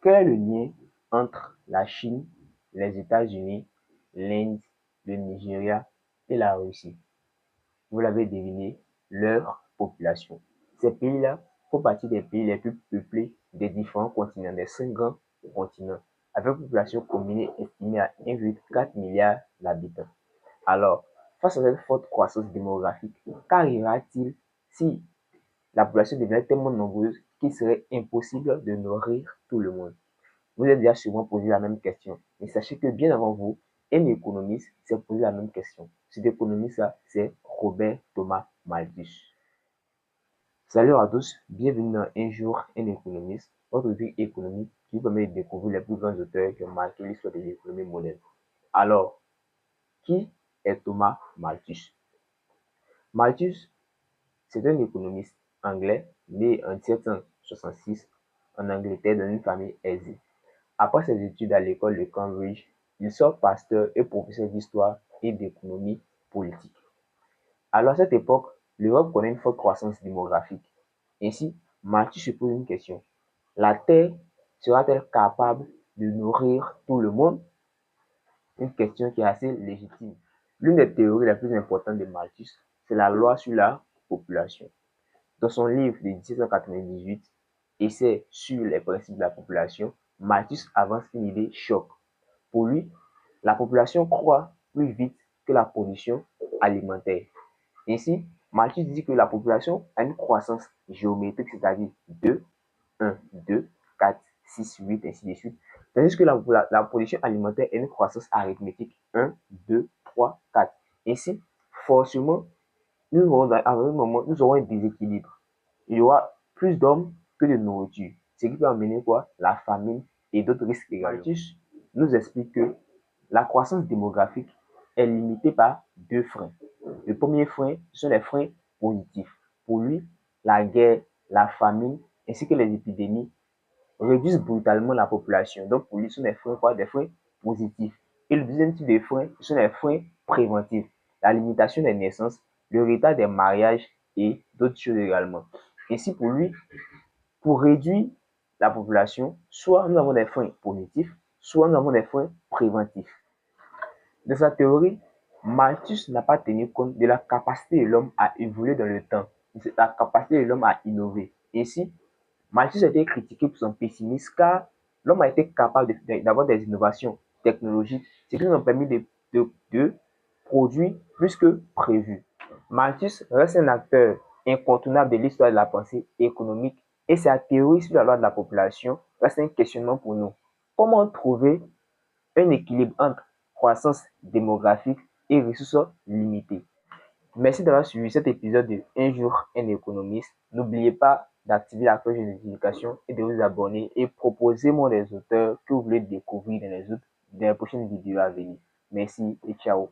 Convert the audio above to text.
Quel est le lien entre la Chine, les États-Unis, l'Inde, le Nigeria et la Russie? Vous l'avez deviné, leur population. Ces pays-là font partie des pays les plus peuplés des différents continents, des 5 grands continents, avec une population combinée estimée à 1,4 milliard d'habitants. Alors, face à cette forte croissance démographique, qu'arrivera-t-il si la population devenait tellement nombreuse qu'il serait impossible de nourrir tout le monde? Vous avez déjà sûrement posé la même question. Mais sachez que bien avant vous, un économiste s'est posé la même question. Cet économiste-là, c'est Robert Thomas Malthus. Salut à tous, bienvenue dans Un jour, un économiste, votre rubrique économique qui vous permet de découvrir les plus grands auteurs qui ont marqué l'histoire de l'économie moderne. Alors, qui est Thomas Malthus? Malthus, c'est un économiste anglais né en 1766 en Angleterre dans une famille aisée. Après ses études à l'école de Cambridge, il sort pasteur et professeur d'histoire et d'économie politique. Alors à cette époque, l'Europe connaît une forte croissance démographique. Ainsi, Malthus se pose une question. La Terre sera-t-elle capable de nourrir tout le monde? Une question qui est assez légitime. L'une des théories les plus importantes de Malthus, c'est la loi sur la population. Dans son livre de 1798, Essai sur les principes de la population, Malthus avance une idée choc. Pour lui, la population croît plus vite que la production alimentaire. Ainsi, Malthus dit que la population a une croissance géométrique, c'est-à-dire 2, 1, 2, 4, 6, 8, ainsi de suite, tandis que la production alimentaire a une croissance arithmétique 1, 2, 3, 4. Ainsi, forcément, à un moment, nous aurons un déséquilibre. Il y aura plus d'hommes que de nourriture, ce qui peut amener quoi? La famine et d'autres risques également. Malthus nous explique que la croissance démographique est limitée par deux freins. Le premier frein, ce sont les freins positifs. Pour lui, la guerre, la famine ainsi que les épidémies réduisent brutalement la population. Donc pour lui, ce sont des freins quoi? Des freins positifs. Et le deuxième type de frein, ce sont les freins préventifs. La limitation des naissances, le retard des mariages et d'autres choses également. Ainsi pour lui, pour réduire la population, soit nous avons des freins positifs, soit nous avons des freins préventifs. Dans sa théorie, Malthus n'a pas tenu compte de la capacité de l'homme à évoluer dans le temps, de la capacité de l'homme à innover. Ainsi, Malthus a été critiqué pour son pessimisme car l'homme a été capable d'avoir des innovations technologiques, ce qui nous a permis de produire plus que prévu. Malthus reste un acteur incontournable de l'histoire de la pensée économique et sa théorie sur la loi de la population reste un questionnement pour nous. Comment trouver un équilibre entre croissance démographique et ressources limitées? Merci d'avoir suivi cet épisode de Un jour, un économiste. N'oubliez pas d'activer la cloche de notification et de vous abonner et proposez-moi des auteurs que vous voulez découvrir dans les prochaines vidéos à venir. Merci et ciao.